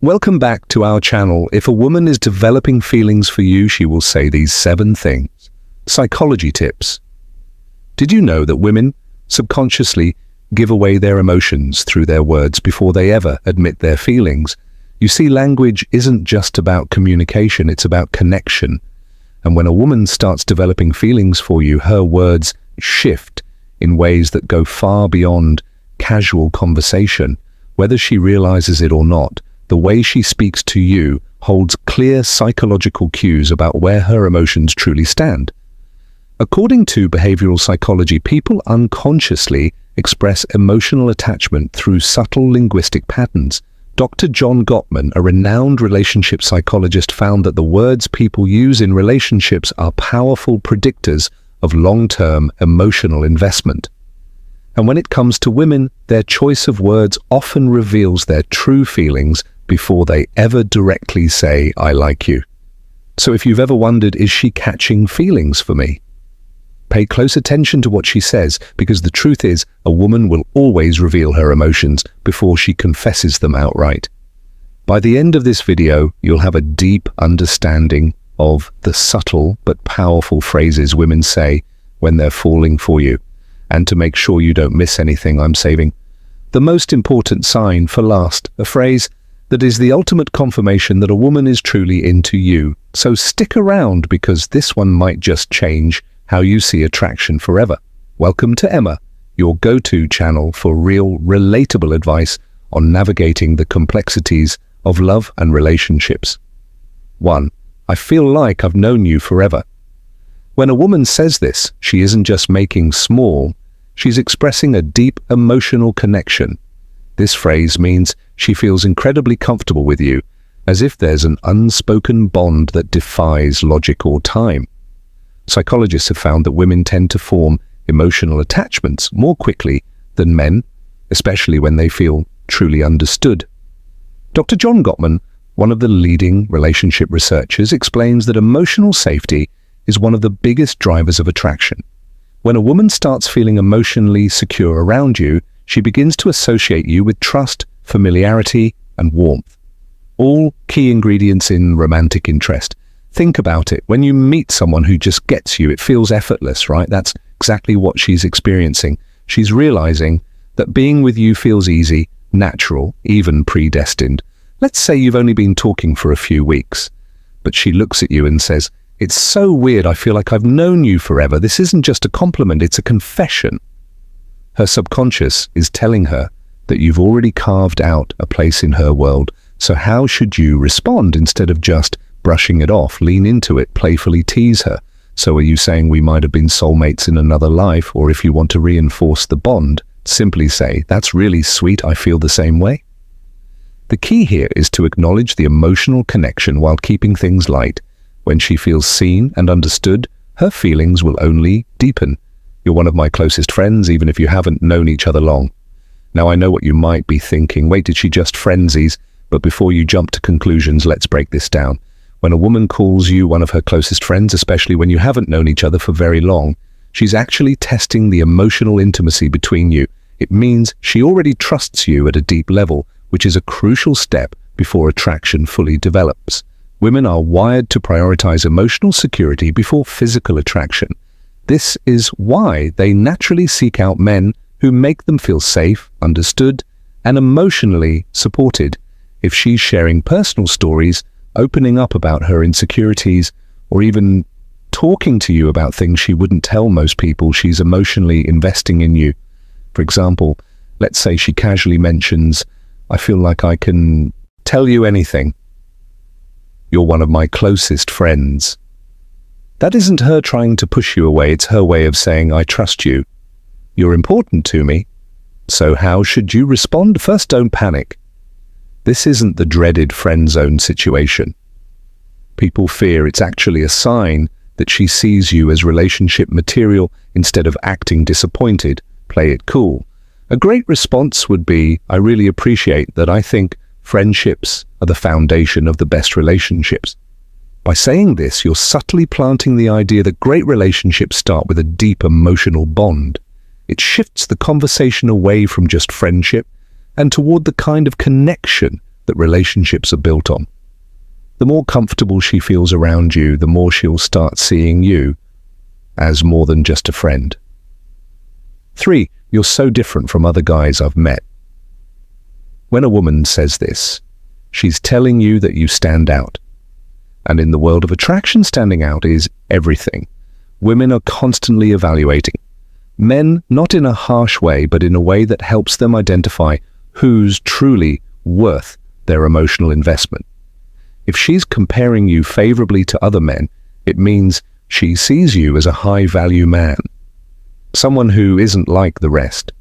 Welcome back to our channel. If a woman is developing feelings for you, she will say these 7 things. Psychology tips. Did you know that women subconsciously give away their emotions through their words before they ever admit their feelings? You see, language isn't just about communication, it's about connection. And when a woman starts developing feelings for you, her words shift in ways that go far beyond casual conversation. Whether she realizes it or not, the way she speaks to you holds clear psychological cues about where her emotions truly stand. According to behavioral psychology, people unconsciously express emotional attachment through subtle linguistic patterns. Dr. John Gottman, a renowned relationship psychologist, found that the words people use in relationships are powerful predictors of long-term emotional investment. And when it comes to women, their choice of words often reveals their true feelings before they ever directly say, "I like you." So if you've ever wondered, is she catching feelings for me? Pay close attention to what she says, because the truth is, a woman will always reveal her emotions before she confesses them outright. By the end of this video, you'll have a deep understanding of the subtle but powerful phrases women say when they're falling for you. And to make sure you don't miss anything, I'm saving the most important sign for last, a phrase that is the ultimate confirmation that a woman is truly into you. So stick around, because this one might just change how you see attraction forever. Welcome to Emma, your go-to channel for real, relatable advice on navigating the complexities of love and relationships. 1. I feel like I've known you forever. When a woman says this, she isn't just making small, she's expressing a deep emotional connection. This phrase means she feels incredibly comfortable with you, as if there's an unspoken bond that defies logic or time. Psychologists have found that women tend to form emotional attachments more quickly than men, especially when they feel truly understood. Dr. John Gottman, one of the leading relationship researchers, explains that emotional safety is one of the biggest drivers of attraction. When a woman starts feeling emotionally secure around you, she begins to associate you with trust, familiarity, and warmth. All key ingredients in romantic interest. Think about it. When you meet someone who just gets you, it feels effortless, right? That's exactly what she's experiencing. She's realizing that being with you feels easy, natural, even predestined. Let's say you've only been talking for a few weeks, but she looks at you and says, "It's so weird, I feel like I've known you forever. This isn't just a compliment, it's a confession." Her subconscious is telling her that you've already carved out a place in her world. So how should you respond? Instead of just brushing it off, lean into it, playfully tease her. So are you saying we might have been soulmates in another life? Or if you want to reinforce the bond, simply say, "That's really sweet, I feel the same way." The key here is to acknowledge the emotional connection while keeping things light. When she feels seen and understood, her feelings will only deepen. You're one of my closest friends, even if you haven't known each other long. Now, I know what you might be thinking. Wait, did she just frenzies? But before you jump to conclusions, let's break this down. When a woman calls you one of her closest friends, especially when you haven't known each other for very long, she's actually testing the emotional intimacy between you. It means she already trusts you at a deep level, which is a crucial step before attraction fully develops. Women are wired to prioritize emotional security before physical attraction. This is why they naturally seek out men who make them feel safe, understood, and emotionally supported. If she's sharing personal stories, opening up about her insecurities, or even talking to you about things she wouldn't tell most people, she's emotionally investing in you. For example, let's say she casually mentions, "I feel like I can tell you anything. You're one of my closest friends." That isn't her trying to push you away, it's her way of saying, "I trust you. You're important to me." So how should you respond? First, don't panic. This isn't the dreaded friend zone situation. People fear it's actually a sign that she sees you as relationship material instead of acting disappointed. Play it cool. A great response would be, "I really appreciate that. I think friendships are the foundation of the best relationships." By saying this, you're subtly planting the idea that great relationships start with a deep emotional bond. It shifts the conversation away from just friendship and toward the kind of connection that relationships are built on. The more comfortable she feels around you, the more she'll start seeing you as more than just a friend. 3. You're so different from other guys I've met. When a woman says this, she's telling you that you stand out. And in the world of attraction, standing out is everything. Women are constantly evaluating. Men, not in a harsh way, but in a way that helps them identify who's truly worth their emotional investment. If she's comparing you favorably to other men, it means she sees you as a high-value man, someone who isn't like the rest.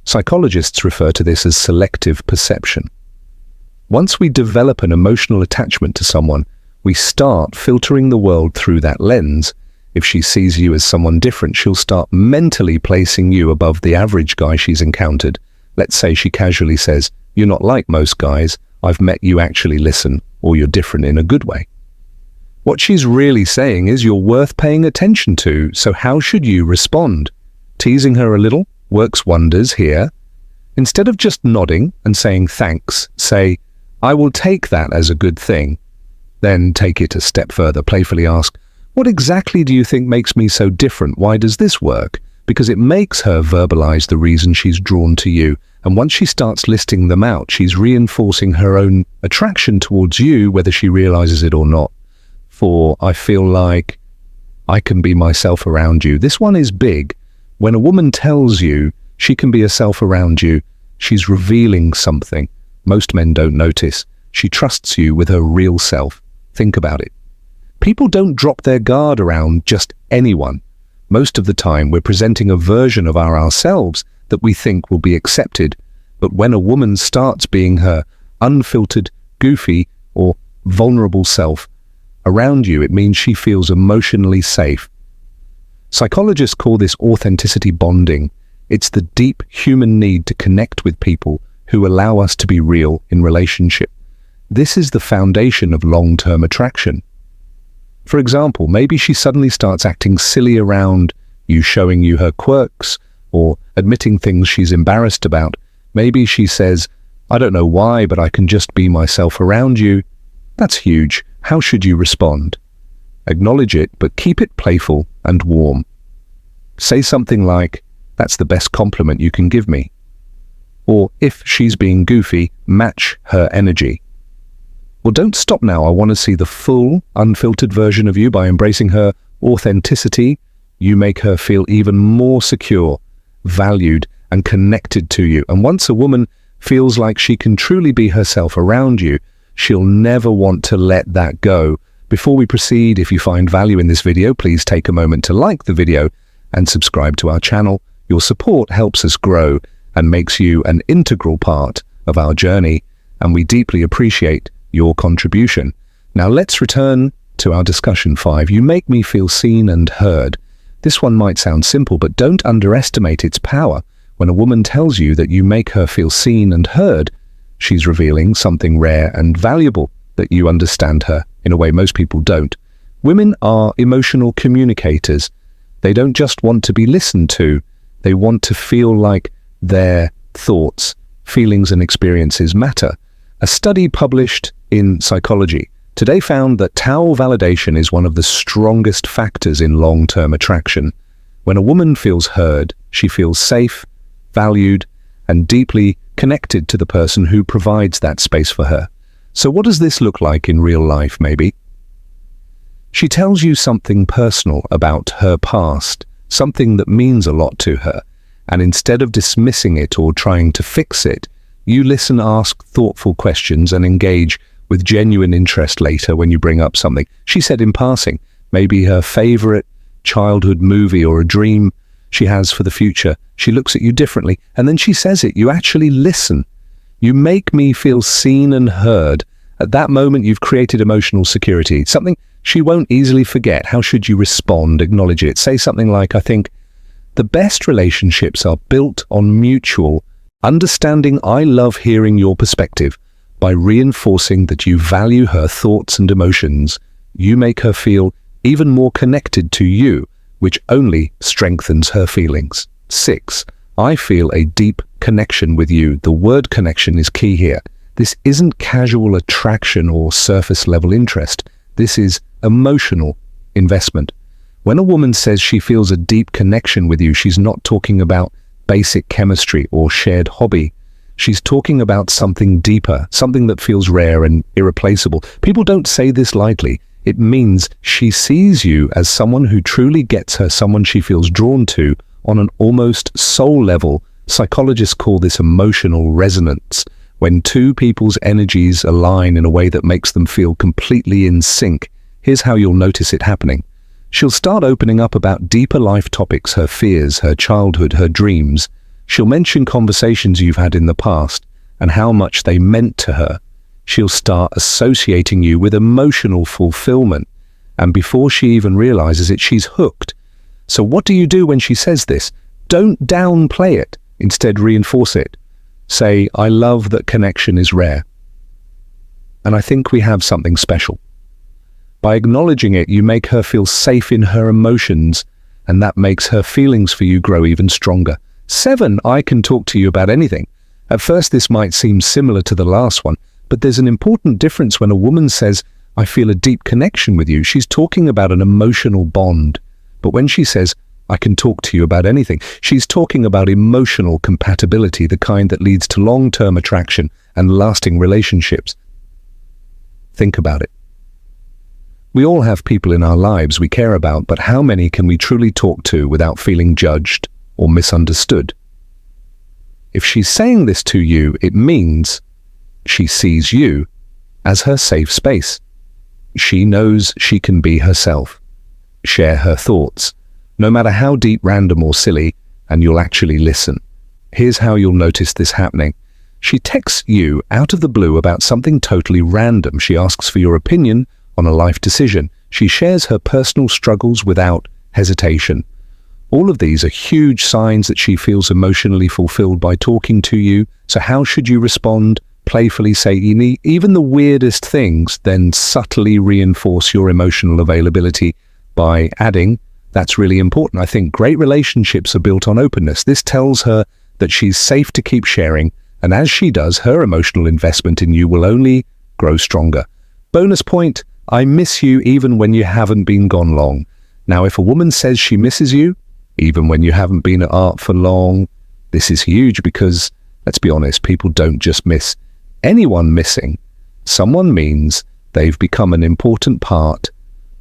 Psychologists refer to this as selective perception. Once we develop an emotional attachment to someone, we start filtering the world through that lens. If she sees you as someone different, she'll start mentally placing you above the average guy she's encountered. Let's say she casually says, "You're not like most guys. I've met you actually listen," or "You're different in a good way." What she's really saying is you're worth paying attention to, so how should you respond? Teasing her a little works wonders here. Instead of just nodding and saying thanks, say, "I will take that as a good thing." Then take it a step further, playfully ask, "What exactly do you think makes me so different? Why does this work?" Because it makes her verbalize the reason she's drawn to you. And once she starts listing them out, she's reinforcing her own attraction towards you, whether she realizes it or not. For "I feel like I can be myself around you." This one is big. When a woman tells you she can be herself around you, she's revealing something most men don't notice. She trusts you with her real self. Think about it. People don't drop their guard around just anyone. Most of the time, we're presenting a version of ourselves that we think will be accepted. But when a woman starts being her unfiltered, goofy, or vulnerable self around you, it means she feels emotionally safe. Psychologists call this authenticity bonding. It's the deep human need to connect with people who allow us to be real in relationship. This is the foundation of long-term attraction. For example, maybe she suddenly starts acting silly around you, showing you her quirks or admitting things she's embarrassed about. Maybe she says, "I don't know why, but I can just be myself around you." That's huge. How should you respond? Acknowledge it, but keep it playful and warm. Say something like, "That's the best compliment you can give me." Or if she's being goofy, match her energy. Well, don't stop now. I want to see the full, unfiltered version of you. By embracing her authenticity, you make her feel even more secure, valued, and connected to you. And once a woman feels like she can truly be herself around you, she'll never want to let that go. Before we proceed, if you find value in this video, please take a moment to like the video and subscribe to our channel. Your support helps us grow and makes you an integral part of our journey, and we deeply appreciate your contribution. Now let's return to our discussion 5. You make me feel seen and heard. This one might sound simple, but don't underestimate its power. When a woman tells you that you make her feel seen and heard, she's revealing something rare and valuable, that you understand her in a way most people don't. Women are emotional communicators. They don't just want to be listened to, they want to feel like their thoughts, feelings, and experiences matter. A study published in Psychology today found that towel validation is one of the strongest factors in long-term attraction. When a woman feels heard, she feels safe, valued, and deeply connected to the person who provides that space for her. So what does this look like in real life, maybe? She tells you something personal about her past, something that means a lot to her, and instead of dismissing it or trying to fix it, you listen, ask thoughtful questions, and engage with genuine interest later when you bring up something she said in passing, maybe her favorite childhood movie or a dream she has for the future. She looks at you differently, and then she says it. You actually listen. You make me feel seen and heard. At that moment, you've created emotional security, something she won't easily forget. How should you respond? Acknowledge it. Say something like, "I think the best relationships are built on mutual understanding. I love hearing your perspective." By reinforcing that you value her thoughts and emotions, you make her feel even more connected to you, which only strengthens her feelings. 6. I feel a deep connection with you. The word connection is key here. This isn't casual attraction or surface-level interest. This is emotional investment. When a woman says she feels a deep connection with you, she's not talking about basic chemistry or shared hobby. She's talking about something deeper, something that feels rare and irreplaceable. People don't say this lightly. It means she sees you as someone who truly gets her, someone she feels drawn to on an almost soul level. Psychologists call this emotional resonance, when two people's energies align in a way that makes them feel completely in sync. Here's how you'll notice it happening. She'll start opening up about deeper life topics, her fears, her childhood, her dreams. She'll mention conversations you've had in the past and how much they meant to her. She'll start associating you with emotional fulfillment, and before she even realizes it, she's hooked. So what do you do when she says this? Don't downplay it. Instead, reinforce it. Say, I love that connection is rare, and I think we have something special. By acknowledging it, you make her feel safe in her emotions, and that makes her feelings for you grow even stronger. 7, I can talk to you about anything. At first, this might seem similar to the last one, but there's an important difference when a woman says, I feel a deep connection with you. She's talking about an emotional bond. But when she says, I can talk to you about anything, she's talking about emotional compatibility, the kind that leads to long-term attraction and lasting relationships. Think about it. We all have people in our lives we care about, but how many can we truly talk to without feeling judged or misunderstood? If she's saying this to you, it means she sees you as her safe space. She knows she can be herself, share her thoughts, no matter how deep, random, or silly, and you'll actually listen. Here's how you'll notice this happening. She texts you out of the blue about something totally random. She asks for your opinion on a life decision. She shares her personal struggles without hesitation. All of these are huge signs that she feels emotionally fulfilled by talking to you. So how should you respond? Playfully say even the weirdest things, then subtly reinforce your emotional availability by adding, that's really important. I think great relationships are built on openness. This tells her that she's safe to keep sharing, and as she does, her emotional investment in you will only grow stronger. Bonus point, I miss you even when you haven't been gone long. Now, if a woman says she misses you, even when you haven't been at art for long, this is huge because, let's be honest, people don't just miss anyone. Missing someone means they've become an important part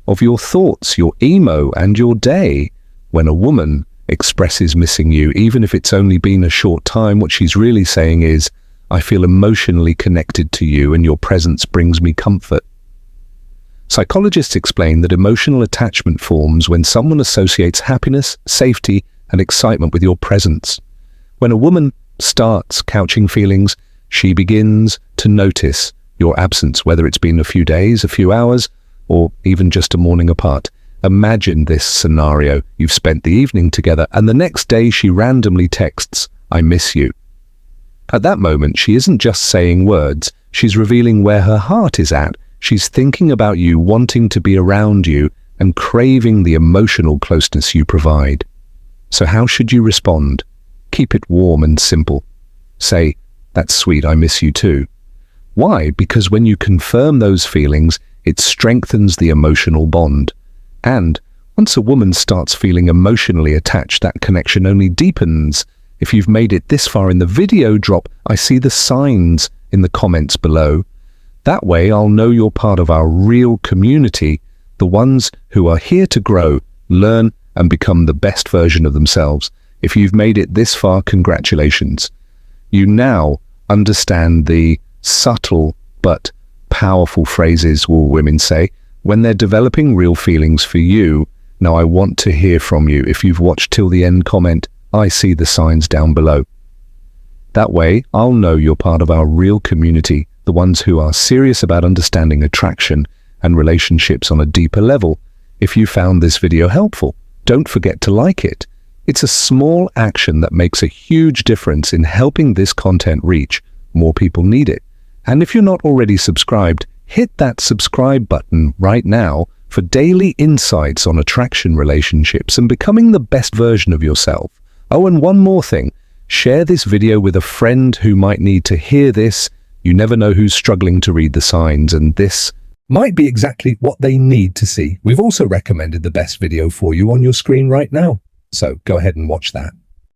of your thoughts, your emo, and your day. When a woman expresses missing you, even if it's only been a short time, what she's really saying is, I feel emotionally connected to you and your presence brings me comfort. Psychologists explain that emotional attachment forms when someone associates happiness, safety, and excitement with your presence. When a woman starts couching feelings, she begins to notice your absence, whether it's been a few days, a few hours, or even just a morning apart. Imagine this scenario. You've spent the evening together, and the next day she randomly texts, I miss you. At that moment, she isn't just saying words, she's revealing where her heart is at. She's thinking about you, wanting to be around you, and craving the emotional closeness you provide. So how should you respond? Keep it warm and simple. Say, that's sweet, I miss you too. Why? Because when you confirm those feelings, it strengthens the emotional bond. And once a woman starts feeling emotionally attached, that connection only deepens. If you've made it this far in the video, drop I see the signs in the comments below. That way I'll know you're part of our real community, the ones who are here to grow, learn, and become the best version of themselves. If you've made it this far, congratulations. You now understand the subtle but powerful phrases all women say when they're developing real feelings for you. Now I want to hear from you. If you've watched till the end, comment, I see the signs down below. That way I'll know you're part of our real community, the ones who are serious about understanding attraction and relationships on a deeper level. If you found this video helpful, don't forget to like it. It's a small action that makes a huge difference in helping this content reach more people need it. And if you're not already subscribed, hit that subscribe button right now for daily insights on attraction, relationships, and becoming the best version of yourself. Oh, and one more thing, share this video with a friend who might need to hear this. You never know who's struggling to read the signs, and this might be exactly what they need to see. We've also recommended the best video for you on your screen right now, so go ahead and watch that.